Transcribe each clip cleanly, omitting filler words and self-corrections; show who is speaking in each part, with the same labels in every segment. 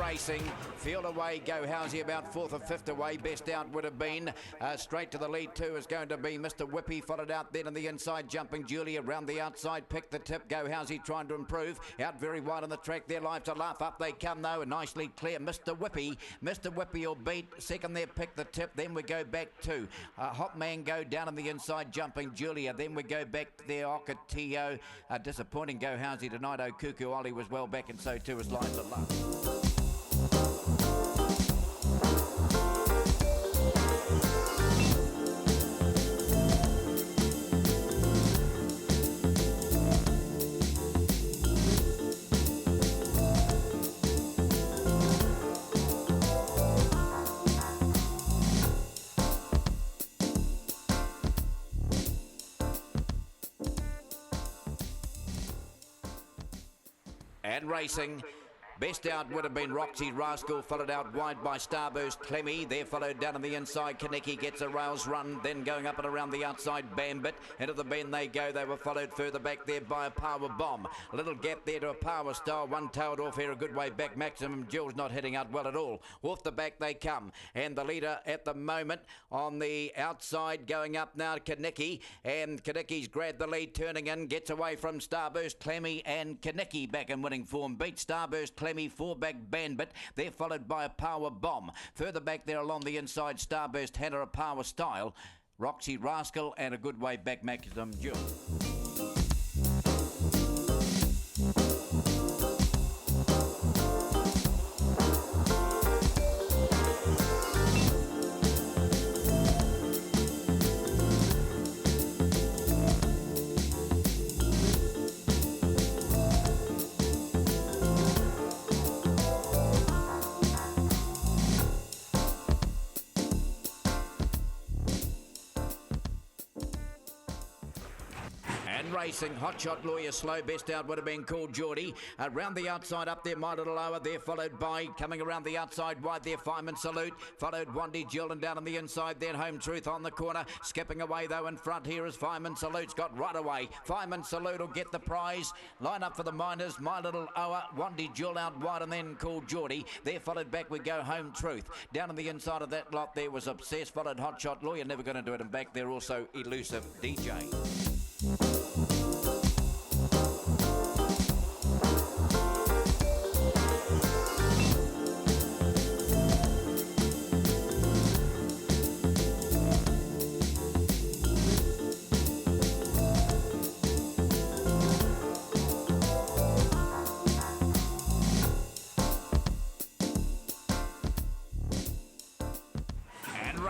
Speaker 1: racing. Field away, Go Housey about fourth or fifth away. Best out would have been straight to the lead too is going to be Mr. Whippy, followed out then on the inside, Jumping Julia around the outside, picked the tip. Go Housey trying to improve, out very wide on the track there, Live to Laugh, up they come though, and nicely clear. Mr. Whippy will beat, second there, pick the tip. Then we go back to Hot Man Go down on the inside, Jumping Julia. Then we go back to there, Okatio. Disappointing Go Housey tonight. Okuku Ollie was well back, and so too is Live to Laugh. And racing. Best out would have been Roxy Rascal, followed out wide by Starburst Clemmy. There followed down on the inside, Kaneki gets a rails run, then going up and around the outside, Bambit. Into the bend they go, they were followed further back there by a Power Bomb. A little gap there to a Power Star, one-tailed off here a good way back. Maximum Jill's not heading out well at all. Off the back they come, and the leader at the moment on the outside going up now, Kaneki, and Kaneki's grabbed the lead, turning in, gets away from Starburst Clemmy, and Kaneki back in winning form. Beat Starburst Clemmy, four back Bandit. They're followed by a Power Bomb. Further back there along the inside, Starburst had a Power Style, Roxy Rascal, and a good way back Maximum Jill. And racing, Hotshot Lawyer slow, best out would have been called Geordie. Around the outside up there, My Little Lower, there followed by, coming around the outside wide there, Fireman Salute, followed Wandy Jill, and down on the inside then Home Truth on the corner. Skipping away though in front here is Fireman Salute's got right away. Fireman Salute will get the prize. Line up for the Miners, My Little Lower, Wandy Jill out wide, and then called Geordie. There followed back we go Home Truth. Down on the inside of that lot there was Obsessed, followed Hotshot Lawyer, never going to do it, and back there also Elusive DJ.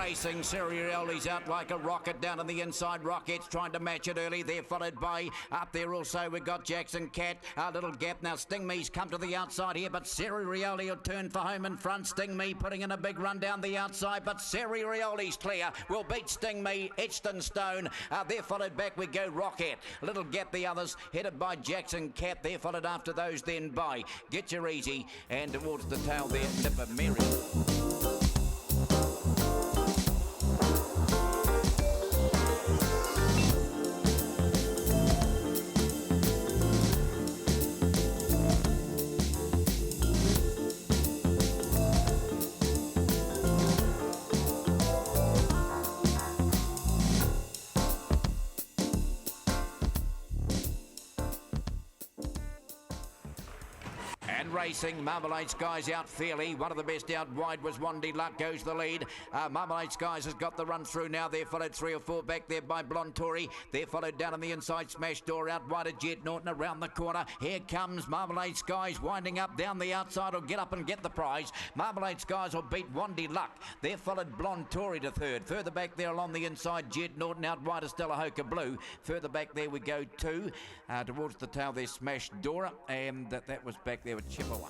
Speaker 1: Racing, Serioli's out like a rocket down on the inside. Rockets trying to match it early. They're followed by, up there also we've got Jackson Cat. A little gap now. Sting Me's come to the outside here, but Serioli will turn for home in front. Sting Me putting in a big run down the outside, but Serioli's clear. Will beat Sting Me, etched in stone. They're followed back we go Rocket. Little gap the others, headed by Jackson Cat. They're followed after those then by Get Your Easy, and towards the tail there, Nipper Mary. And racing, Marmalade Skies out fairly. One of the best out wide was Wandy Luck, goes the lead. Marmalade Skies has got the run through now. They're followed three or four back there by Blonde Tory. They're followed down on the inside, Smash Door out wide of Jet Norton around the corner. Here comes Marmalade Skies winding up down the outside. Will get up and get the prize. Marmalade Skies will beat Wandy Luck. They're followed Blonde Tory to third. Further back there along the inside, Jet Norton out wide of Stella Hoka Blue. Further back there we go two. Towards the tail there's Smash Dora, and that was back there with Chippewa.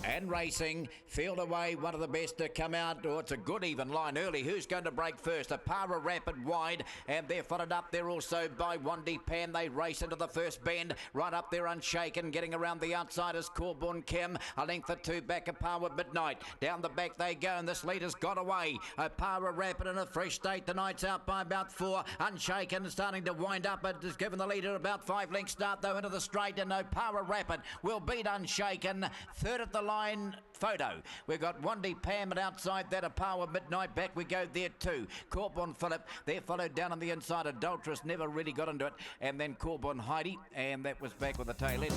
Speaker 1: And racing, Field Away, one of the best to come out. Oh, it's a good even line early. Who's going to break first? Apara Rapid wide, and they're followed up there also by Wandy Pan. They race into the first bend. Right up there Unshaken, getting around the outside is Corborn Kim. A length or two back Apara Midnight. Down the back they go, and this leader's got away. Apara Rapid in a fresh state. The Knight's out by about 4. Unshaken starting to wind up. It has given the leader about 5 lengths start though into the straight, and Apara Rapid will beat Unshaken. Third at the line, Photo. We've got Wandy Pam and outside that Apara Midnight. Back we go there too. Corborn Phillip. They're followed down on the inside. Adulterous never really got into it. And then Corborn Heidi. And that was back with the tail ender.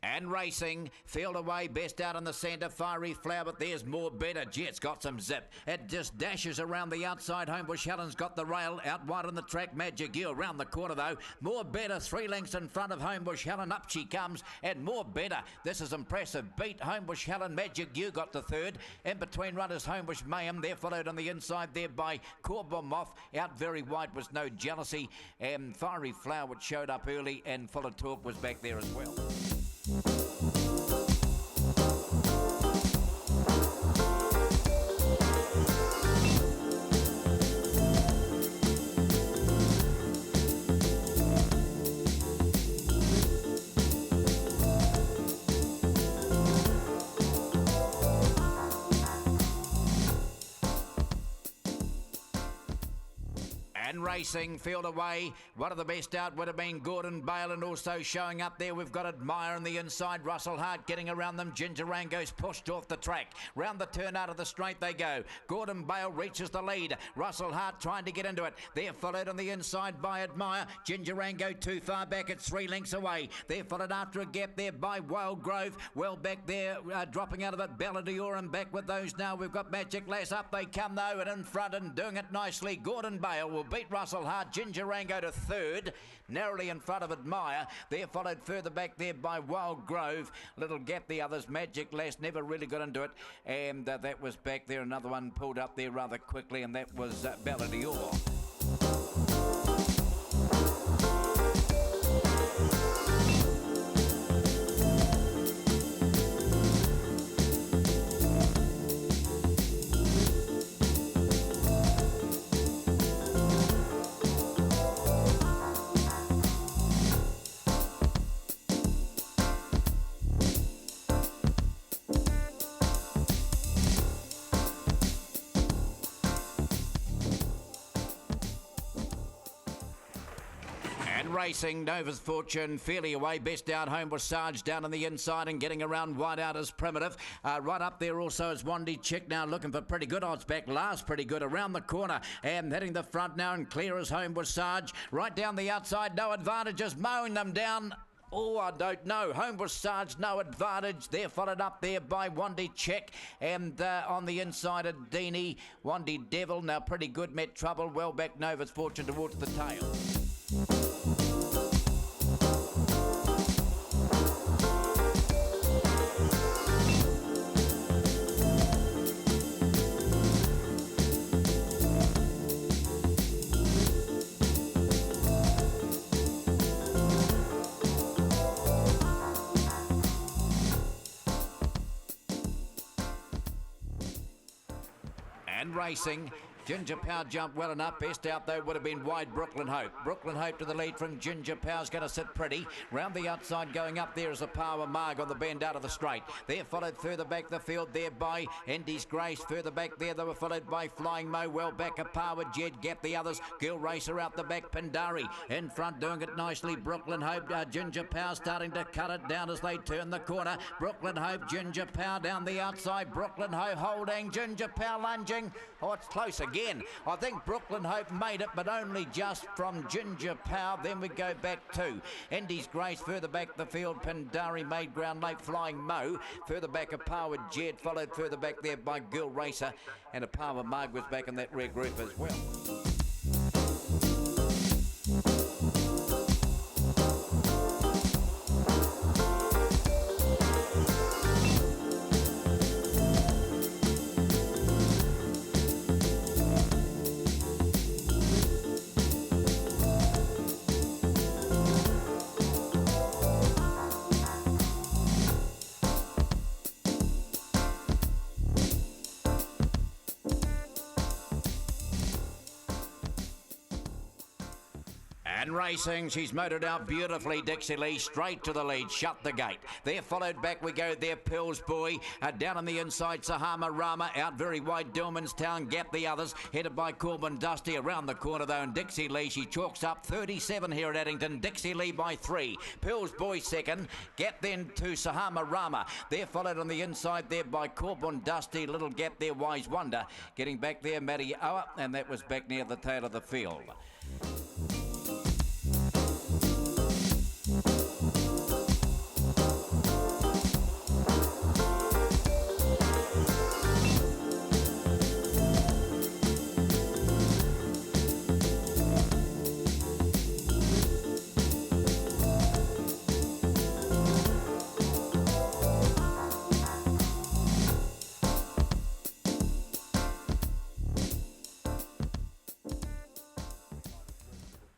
Speaker 1: And racing, Field Away, best out in the centre, Fiery Flower, but there's more better. Gee, it's got some zip. It just dashes around the outside. Homebush Helen's got the rail out wide on the track. Magic You around the corner though. More better, 3 lengths in front of Homebush Helen. Up she comes, and more better. This is impressive. Beat Homebush Helen. Magic You got the third. In between runners, Homebush Mayhem. They're followed on the inside there by Corborn Moth. Out very wide was No Jealousy, and Fiery Flower, which showed up early, and Full of Talk was back there as well. And racing, Field Away, one of the best out would have been Gordon Bale, and also showing up there we've got Admire on the inside. Russell Hart getting around them. Ginger Rango's pushed off the track. Round the turn out of the straight they go. Gordon Bale reaches the lead. Russell Hart trying to get into it. They're followed on the inside by Admire. Ginger Rango too far back. It's 3 lengths away. They're followed after a gap there by Wild Grove. Well back there, dropping out of it. Balladior, and back with those now. We've got Magic Lass. Up they come though, and in front and doing it nicely. Gordon Bale will beat Russell Hart. Ginger Rango to third, narrowly in front of Admire. They're followed further back there by Wild Grove. Little gap the others. Magic Lass never really got into it, and that was back there. Another one pulled up there rather quickly, and that was Balladior. Racing, Nova's Fortune, fairly away, best out. Homebush Sarge down on the inside and getting around wide out as Primitive. Right up there also is Wandy Chick, now looking for pretty good odds back. Last pretty good around the corner and hitting the front now, and clear as Homebush Sarge. Right down the outside, No Advantages, mowing them down. Oh, I don't know. Homebush Sarge, No Advantage. They're followed up there by Wandy Chick. And on the inside of Deanie, Wandy Devil. Now pretty good, met trouble. Well back, Nova's Fortune towards the tail. And racing, Ginger Power jumped well enough. Best out though would have been wide Brooklyn Hope. Brooklyn Hope to the lead from Ginger Power's going to sit pretty. Round the outside going up there is a Power Marg on the bend out of the straight. They're followed further back the field there by Indy's Grace. Further back there they were followed by Flying Mo. Well back a Power Jed. Get the others. Girl Racer out the back. Pindari in front doing it nicely. Brooklyn Hope. Ginger Power starting to cut it down as they turn the corner. Brooklyn Hope. Ginger Power down the outside. Brooklyn Hope holding. Ginger Power lunging. Oh, it's close again. I think Brooklyn Hope made it, but only just from Ginger Power. Then we go back to Indy's Grace. Further back the field, Pindari made ground late, Flying Mo. Further back, a Power Jed, followed further back there by Girl Racer. And a Power Mug was back in that rear group as well. And racing, she's motored out beautifully, Dixie Lee, straight to the lead, shut the gate. There followed back we go there, Pills Boy, down on the inside, Sahama Rama, out very wide, Dillman's Town, gap the others, headed by Corbin Dusty, around the corner though, and Dixie Lee, she chalks up 37 here at Addington, Dixie Lee by 3, Pills Boy second, gap then to Sahama Rama, there followed on the inside there by Corbin Dusty, little gap there, Wise Wonder, getting back there, Matty Ower, and that was back near the tail of the field.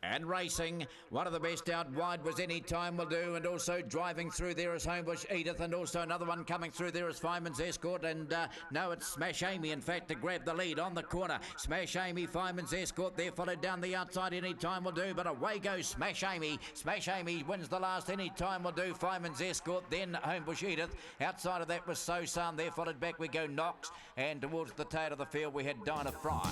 Speaker 1: And racing, one of the best out wide was Any Time Will Do, and also driving through there is Homebush Edith, and also another one coming through there is Fireman's Escort, and no, it's Smash Amy, in fact, to grab the lead on the corner. Smash Amy, Fireman's Escort, there followed down the outside, Any Time Will Do, but away goes Smash Amy. Smash Amy wins the last, Any Time Will Do, Fireman's Escort, then Homebush Edith. Outside of that was So San, there followed back we go Knox, and towards the tail of the field we had Dinah Fry.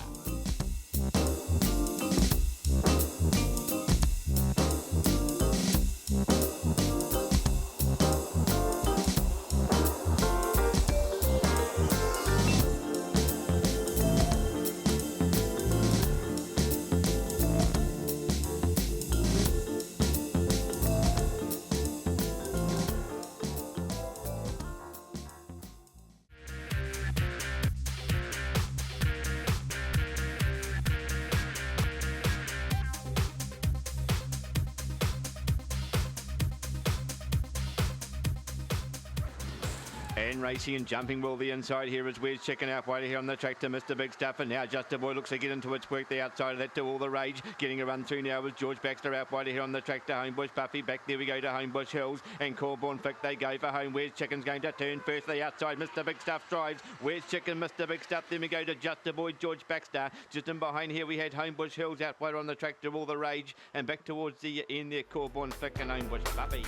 Speaker 2: And racing and jumping well the inside here as Wes checking out wide here on the track to Mr. Big Stuff, and now Just a Boy looks to get into its work the outside of that to All the Rage. Getting a run through now was George Baxter out wide here on the track to Homebush Buffy. Back there we go to Homebush Hills, and Corborn Fick they go for home. Wes Chicken's going to turn first the outside. Mr. Big Stuff drives. Wes Chicken, Mr. Big Stuff. Then we go to Just a Boy, George Baxter. Just in behind here we had Homebush Hills out wide on the track to All the Rage, and back towards the end there Corborn Fick and Homebush Buffy.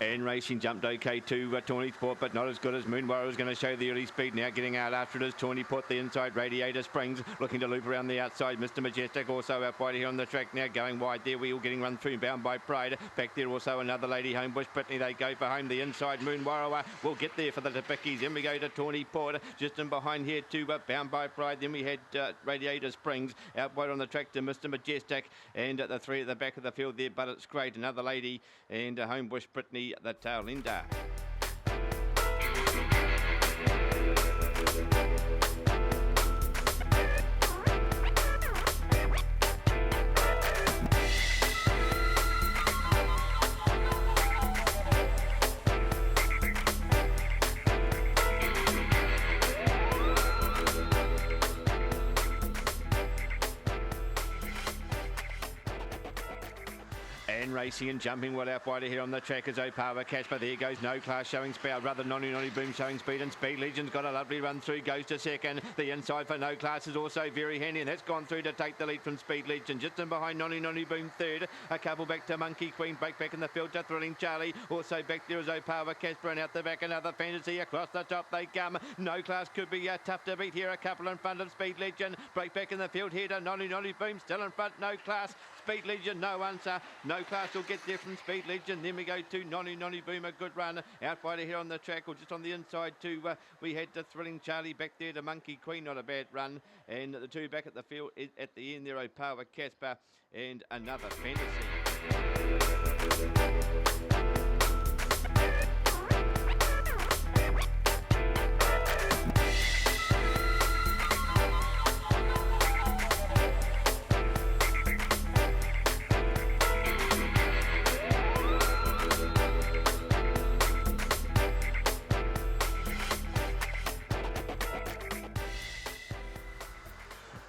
Speaker 2: And racing jumped okay to Tawny Port, but not as good as Moon Warrior was going to show the early speed. Now getting out after it is Tawny Port, the inside Radiator Springs, looking to loop around the outside. Mr. Majestic also out wide here on the track now, going wide there. Wheel getting run through, Bound by Pride. Back there also another lady, Homebush Pitney. They go for home. The inside Moon Warrior will get there for the Tipickies. Then we go to Tawny Port, just in behind here to Bound by Pride. Then we had Radiator Springs out wide on the track to Mr. Majestic, and the three at the back of the field there, but it's great. Another lady and Homebush Pitney, the tail ender. And racing and jumping well out wider here on the track is Opawa Casper. There goes No Class showing speed, rather Nonny Boom showing speed, and Speed Legion's got a lovely run through, goes to second. The inside for No Class is also very handy, and that's gone through to take the lead from Speed Legion. Just in behind Nonny Boom third. A couple back to Monkey Queen, break back in the field to Thrilling Charlie. Also back there is Opawa Casper, and out the back another Fantasy. Across the top they come. No Class could be tough to beat here. A couple in front of Speed Legion. Break back in the field here to Nonny Boom, still in front. No Class. Speed Legion, no answer. No Class will get there from Speed Legion. Then we go to Nonny Boom, a good run. Out wider here on the track, or just on the inside too. We had the Thrilling Charlie back there to Monkey Queen, not a bad run. And the two back at the field at the end there, Opawa Casper and another Fantasy.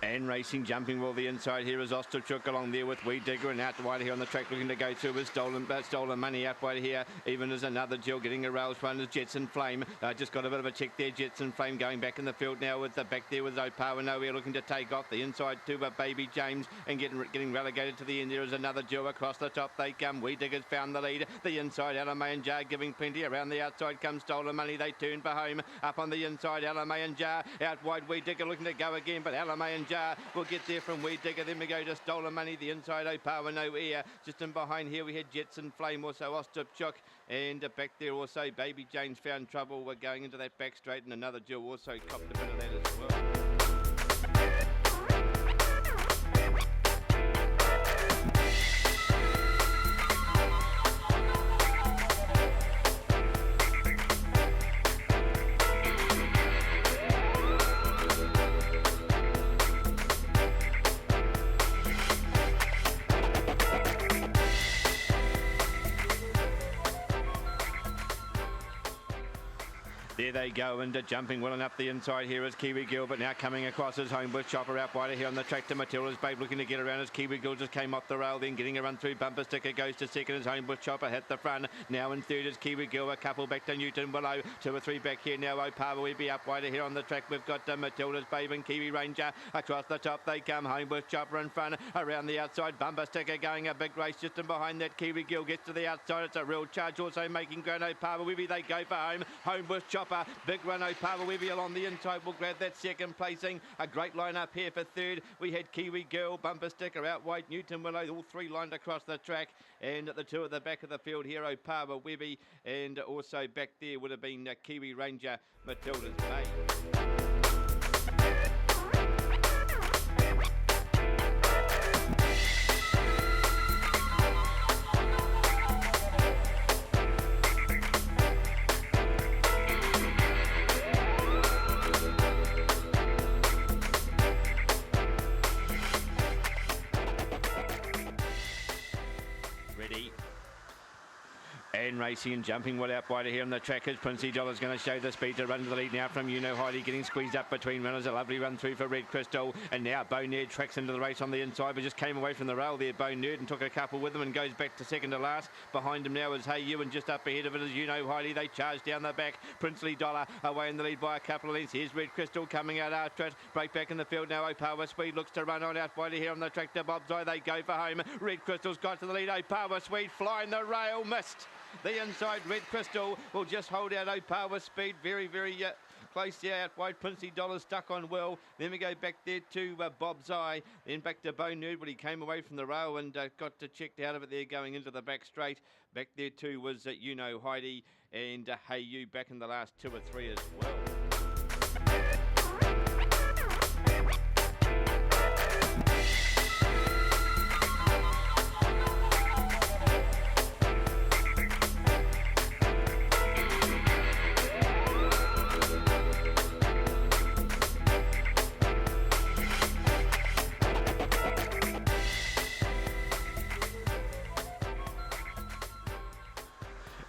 Speaker 2: And racing, jumping well the inside here is Osterchuk along there with Weed Digger, and out wider here on the track looking to go through with Stolen Money out wider here. Even as another Jill getting a rails run is Jetson Flame. Just got a bit of a check there. Jetson Flame going back in the field now with the back there with Opawa Nowhere looking to take off. The inside to Baby James and getting relegated to the end. There is another Jill across the top. They come. Weed Digger's found the lead. The inside, Alamay and Jar giving plenty. Around the outside comes Stolen Money. They turn for home. Up on the inside, Alamay and Jar. Out wide, Weed Digger looking to go again, but Alamay and Jar will get there from Weed Digger. Then we go to Stolen Money. The inside, Opawa No Ear. Just in behind here, we had Jetson Flame, also Ostapchuk. And back there also, Baby James found trouble. We're going into that back straight, and another Jill also copped a bit of that as well. There they go, and jumping well enough the inside here is Kiwi Girl, but now coming across his Homebush Chopper out wider here on the track to Matilda's Babe looking to get around as Kiwi Girl just came off the rail, then getting a run through. Bumper Sticker goes to second as Homebush Chopper hit the front. Now in third is Kiwi Girl, a couple back to Newton Willow, 2 or 3 back here now. Opawa will be up wider here on the track. We've got Matilda's Babe and Kiwi Ranger across the top. They come. Homebush Chopper in front, around the outside. Bumper Sticker going a big race just in behind that. Kiwi Girl gets to the outside. It's a real charge also making ground. Opawa Webby, they go for home. Homebush Chopper, big run. Opawa Webby along the inside will grab that second placing. A great line up here for third. We had Kiwi Girl, Bumper Sticker out wide, Newton Willow, all three lined across the track. And the two at the back of the field here, Opawa Webby, and also back there would have been Kiwi Ranger, Matilda's Bay. And racing and jumping well out wider here on the track is Princey Dollar's going to show the speed to run to the lead now from Heidi, getting squeezed up between runners. A lovely run through for Red Crystal, and now Bo Nerd tracks into the race on the inside, but just came away from the rail there, Bo Nerd, and took a couple with him and goes back to second to last. Behind him now is Hey You, and just up ahead of it is Heidi. They charge down the back. Princely Dollar away in the lead by a couple of lengths. Here's Red Crystal coming out after it. Break back in the field now. Opawa Speed looks to run on out wider here on the track to Bob's Eye. They go for home. Red Crystal's got to the lead. Opawa Speed flying the rail, missed. The inside, Red Crystal will just hold out Opawa Speed very, very close there out wide. Princey Dollar stuck on well. Then we go back there to Bob's Eye. Then back to Bo Nerd, but he came away from the rail and got checked out of it there going into the back straight. Back there too was Heidi and Hey You back in the last 2 or 3 as well.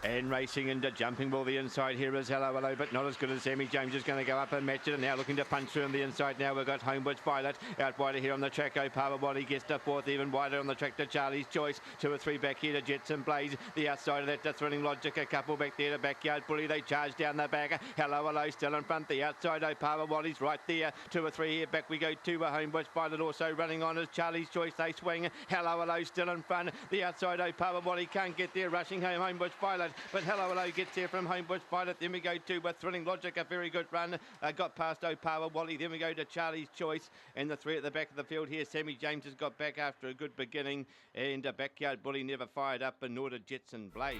Speaker 2: And racing into jumping ball the inside here is Hello Hello, but not as good as Sammy James is going to go up and match it, and now looking to punch through on the inside. Now we've got Homebush Violet out wider here on the track. O'Para Wally gets to fourth, even wider on the track to Charlie's Choice. 2 or 3 back here to Jetson Blaze. The outside of that to Thrilling Logic, a couple back there to Backyard Bully. They charge down the back. Hello Hello still in front. The outside O'Para Wally's right there. 2 or 3 here back we go to Homebush Violet also running on as Charlie's Choice. They swing. Hello Hello still in front. The outside O'Para Wally can't get there, rushing home Homebush Violet, but Hello Hello gets there from Homebush Violet. Then we go to Thrilling Logic, a very good run. Got past O'Para Wally. Then we go to Charlie's Choice, and the 3 at the back of the field here. Sammy James has got back after a good beginning, and Backyard Bully never fired up, and nor did Jetson Blaze.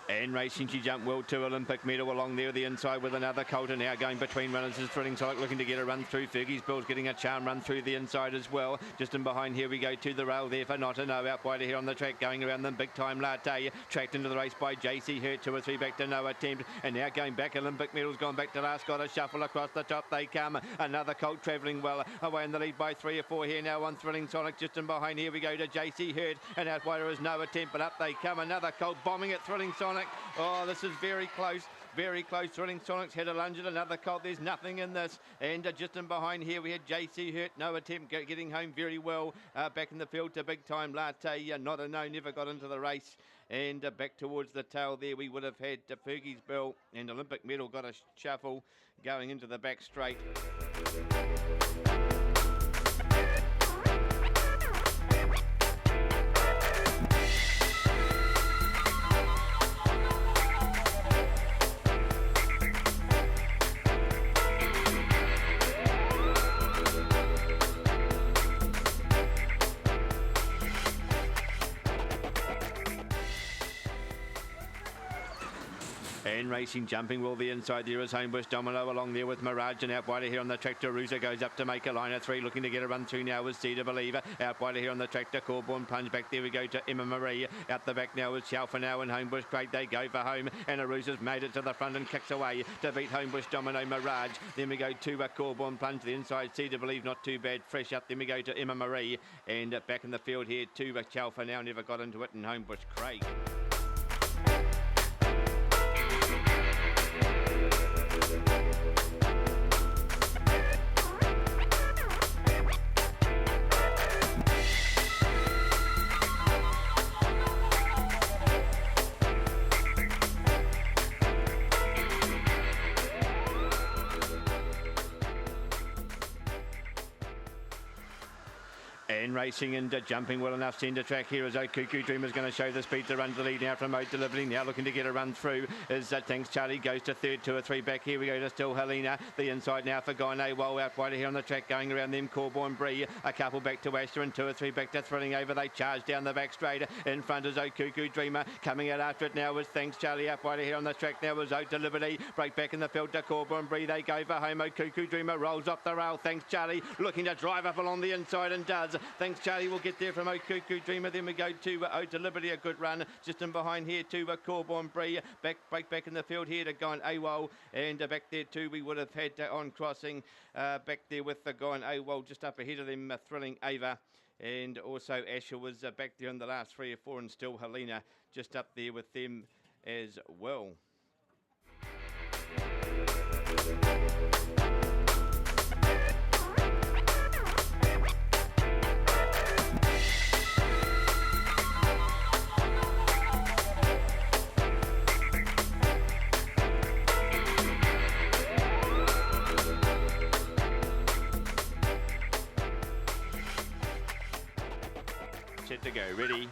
Speaker 2: And racing, she jumped well to Olympic medal along there the inside with another Coulter. Now going between runners is Thrilling Sonic looking to get a run through. Fergie's Bill's getting a charm run through the inside as well. Just in behind here we go to the rail there for Not a No. Out wider here on the track, going around them Big Time Latte. Tracked into the race by JC Hurt. 2 or 3 back to No Attempt. And now going back, Olympic medal's gone back to last. Got a shuffle across the top. They come. Another Colt travelling well. Away in the lead by 3 or 4 here now on Thrilling Sonic. Just in behind here we go to JC Hurt. And out wider is No Attempt. But up they come. Another Colt bombing at Thrilling Sonic. Oh, this is very close. Very close. Thrilling Sonic's had a lunge at another Colt. There's nothing in this. And just in behind here we had JC Hurt. No Attempt getting home very well. Back in the field to Big Time Latte. Not a No, never got into the race. And back towards the tail there we would have had Fergie's Bell, and Olympic medal got a shuffle going into the back straight. And racing, jumping well the inside there is Homebush Domino along there with Mirage, and out wider here on the tractor Rusa goes up to make a line of 3, looking to get a run through now is Cedar Believer. Out wider here on the tractor Corborn Plunge, back there we go to Emma Marie. Out the back now is Shalfa now, and Homebush Great they go for home, and Arusa's made it to the front and kicks away to beat Homebush Domino Mirage. Then we go to Corborn Plunge, the inside Cedar Believe not too bad, fresh up. Then we go to Emma Marie, and back in the field here to Shalfa now, never got into it, and Homebush Craig. And racing and jumping well enough centre track here is Cuckoo Dreamer's going to show the speed to run to the lead now from Mode Delivery. Now looking to get a run through is Thanks Charlie goes to third. 2 or 3 back here we go to Still Helena. The inside now for Guy Well out wider here on the track, going around them Corborn Bree. A couple back to Asher and 2 or 3 back to Thrilling Over. They charge down the back straight. In front is Cuckoo Dreamer. Coming out after it now is Thanks Charlie. Up wider here on the track now is Delivery. Break back in the field to Corborn Bree. They go for home. Cuckoo Dreamer rolls off the rail. Thanks Charlie looking to drive up along the inside and does. Thanks Charlie will get there from Cuckoo Dreamer. Then we go to Delivery, a good run. Just in behind here to Corborn Bree. Break back in the field here to Gone AWOL. And back there too we would have had on crossing. Back there with the Gone AWOL just up ahead of them, Thrilling Ava. And also Asher was back there in the last 3 or 4, and Still Helena just up there with them as well. Set to go, ready.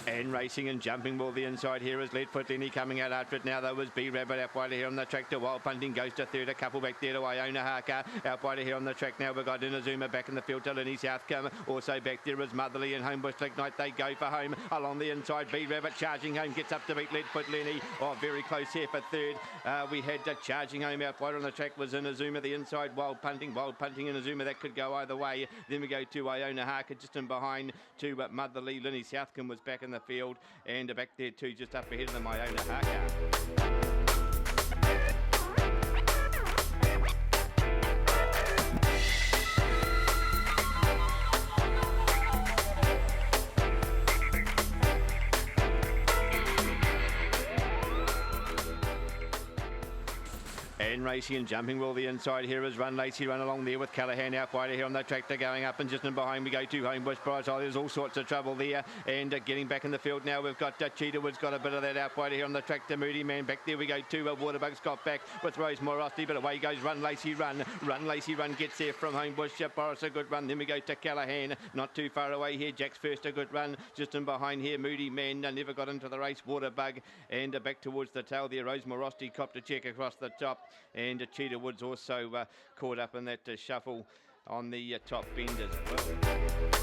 Speaker 2: And And racing and jumping ball the inside here is Leadfoot Lenny coming out after it now though was B Rabbit out wide here on the track to Wild Punting goes to third, a couple back there to Iona Haka out wide here on the track now we've got Inazuma back in the field to Lenny Southcombe, also back there is Motherly and Homebush Lignite, they go for home along the inside. B Rabbit charging home, gets up to beat Leadfoot Lenny, very close here for third. We had charging home out wide on the track was Inazuma, the inside Wild Punting Inazuma, that could go either way. Then we go to Iona Haka just in behind to Motherly. Lenny Southcombe was back in the field and back there too, just up ahead of them, Iona Haka. And racing and jumping well the inside here is Run Lacey Run along there with Callaghan out wide here on the tractor going up and just in behind we go to Homebush Prize. Oh, there's all sorts of trouble there and getting back in the field now we've got Cheetahwood's got a bit of that out wide here on the tractor. Moody Man back there we go to Waterbug's got back with Rose Morosti, but away goes Run Lacey Run. Run Lacey Run gets there from Homebush. Boris a good run, then we go to Callaghan, not too far away here. Jack's first a good run, just in behind here Moody Man never got into the race. Waterbug and back towards the tail there. Rose Morosti copped a check across the top and Cheetah Woods also caught up in that shuffle on the top bend as well.